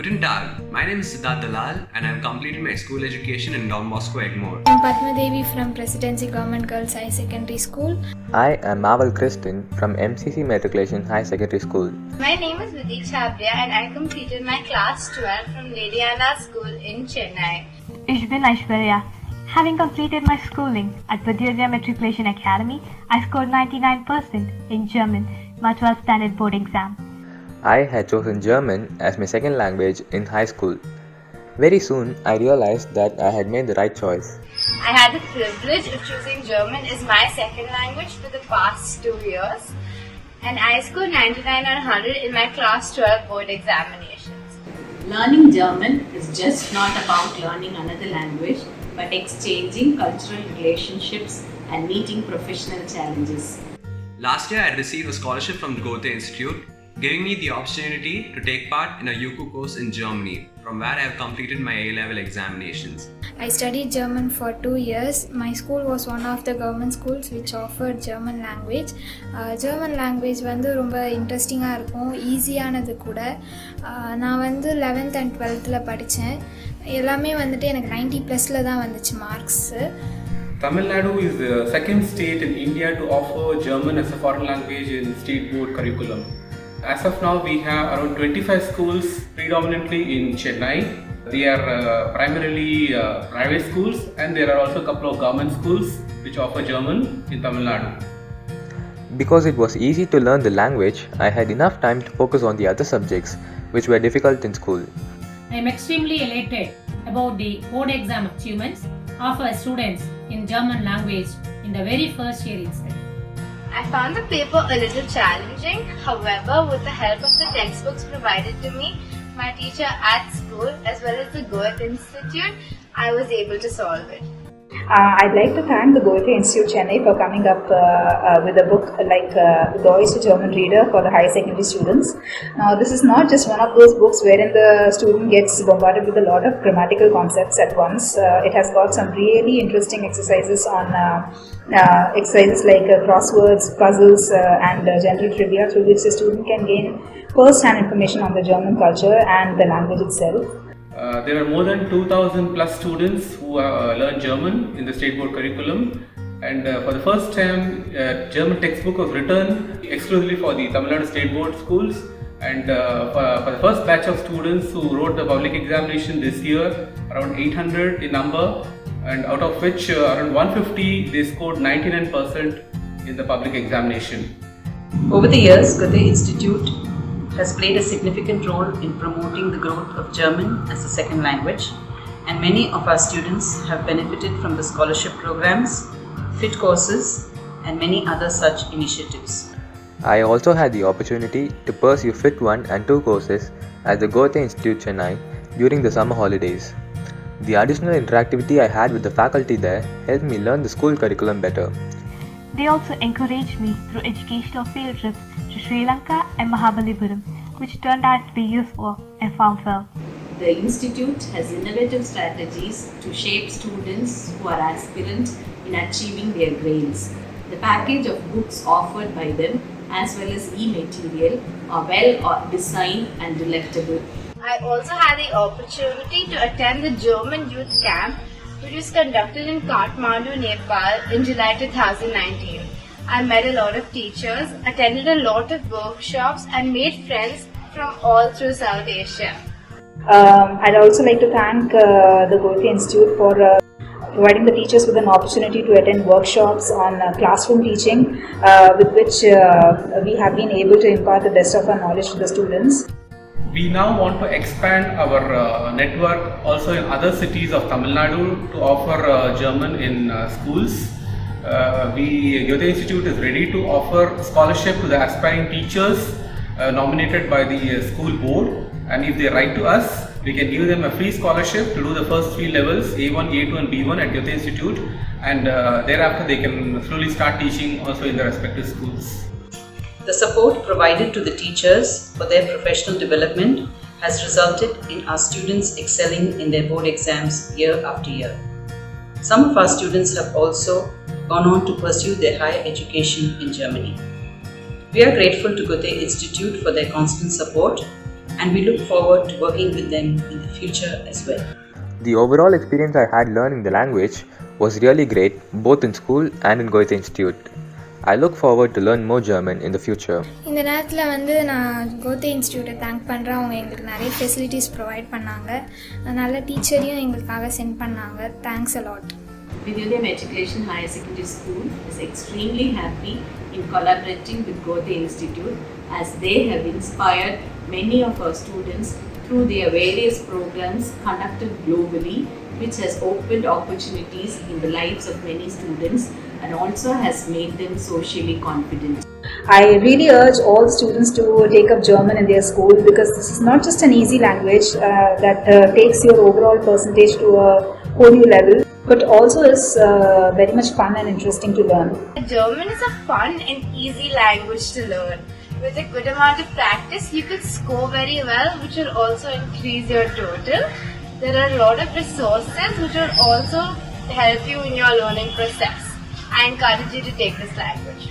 Guten Tag, my name is Siddharth Dalal and I have completed my school education in Don Bosco, Egmore. I'm Padma Devi from Presidency Government Girls High Secondary School. I am Marvel Kristin from MCC Matriculation High Secondary School. My name is Vidhi Chabria and I completed my class 12 from Lady Anna School in Chennai. Ishbin Aishwarya. Having completed my schooling at Vidya Matriculation Academy, I scored 99% in German, my 12th standard board exam. I had chosen German as my second language in high school. Very soon, I realized that I had made the right choice. I had the privilege of choosing German as my second language for the past 2 years, and I scored 99 on 100 in my class 12 board examinations. Learning German is just not about learning another language, but exchanging cultural relationships and meeting professional challenges. Last year, I received a scholarship from the Goethe Institute, giving me the opportunity to take part in a UKU course in Germany, from where I have completed my A-level examinations. I studied German for 2 years. My school was one of the government schools which offered German language. German language வந்து ரொம்ப இன்ட்ரெஸ்டிங்காக இருக்கும், ஈஸியானது கூட. நான் வந்து 11th and 12th படித்தேன். எல்லாமே வந்துட்டு எனக்கு 90+ தான் வந்துச்சு marks. Tamil Nadu is the second state in India to offer German as a foreign language in state board curriculum. As of now, we have around 25 schools predominantly in Chennai. They are primarily private schools, and there are also a couple of government schools which offer German in Tamil Nadu. Because it was easy to learn the language, I had enough time to focus on the other subjects which were difficult in school. I am extremely elated about the board exam achievements of our students in German language in the very first year itself. I found the paper a little challenging. However, with the help of the textbooks provided to me, my teacher at school, as well as the Goethe Institute, I was able to solve it. I'd like to thank the Goethe Institute Chennai for coming up with a book like Deutsch to German Reader for the higher secondary students. Now, this is not just one of those books wherein the student gets bombarded with a lot of grammatical concepts at once. It has got some really interesting exercises on exercises like crosswords, puzzles, and general trivia, through which the student can gain first-hand information on the German culture and the language itself. There are more than 2,000 plus students who learn German in the state board curriculum, and for the first time German textbook was written exclusively for the Tamil Nadu state board schools, and for the first batch of students who wrote the public examination this year, around 800 in number, and out of which around 150 they scored 99% in the public examination. Over the years, Goethe Institute has played a significant role in promoting the growth of German as a second language, and many of our students have benefited from the scholarship programs, FIT courses, and many other such initiatives. I also had the opportunity to pursue FIT 1 and 2 courses at the Goethe Institute Chennai during the summer holidays. The additional interactivity I had with the faculty there helped me learn the school curriculum better. They also encouraged me through educational field trips to Sri Lanka and Mahabalipuram, which turned out to be useful and fun-filled. The Institute has innovative strategies to shape students who are aspirant in achieving their grades. The package of books offered by them, as well as e-material, are well designed and delectable. I also had the opportunity to attend the German Youth Camp, which was conducted in Kathmandu, Nepal in July 2019. I met a lot of teachers, attended a lot of workshops, and made friends from all through South Asia. I'd also like to thank the Goethe Institute for providing the teachers with an opportunity to attend workshops on classroom teaching, with which we have been able to impart the best of our knowledge to the students. We now want to expand our network also in other cities of Tamil Nadu to offer German in schools. Goethe Institute is ready to offer scholarship to the aspiring teachers nominated by the school board, and if they write to us, we can give them a free scholarship to do the first 3 levels, A1, A2 and B1 at Goethe Institute, and thereafter they can slowly start teaching also in their respective schools. The support provided to the teachers for their professional development has resulted in our students excelling in their board exams year after year. Some of our students have also gone on to pursue their higher education in Germany. We are grateful to Goethe Institute for their constant support and we look forward to working with them in the future as well. The overall experience I had learning the language was really great, both in school and in Goethe Institute. I look forward to learn more German in the future. இந்த நேரத்தில் வந்து நான் கோத்தே இன்ஸ்டியூட்டை thank பண்ணுறேன். அவங்க எங்களுக்கு நிறைய facilities provide பண்ணாங்க, நல்ல டீச்சரையும் எங்களுக்காக சென்ட் பண்ணாங்க. Thanks a lot. Vidyodaya Matriculation Higher Secondary School is extremely happy in collaborating with Goethe Institute as they have inspired many of our students through their various programs conducted globally, which has opened opportunities in the lives of many students and also has made them socially confident. I really urge all students to take up German in their school because this is not just an easy language that takes your overall percentage to a whole new level, but also is very much fun and interesting to learn. German is a fun and easy language to learn. With a good amount of practice, you could score very well, which will also increase your total. There are a lot of resources which will also help you in your learning process. I encourage you to take this language.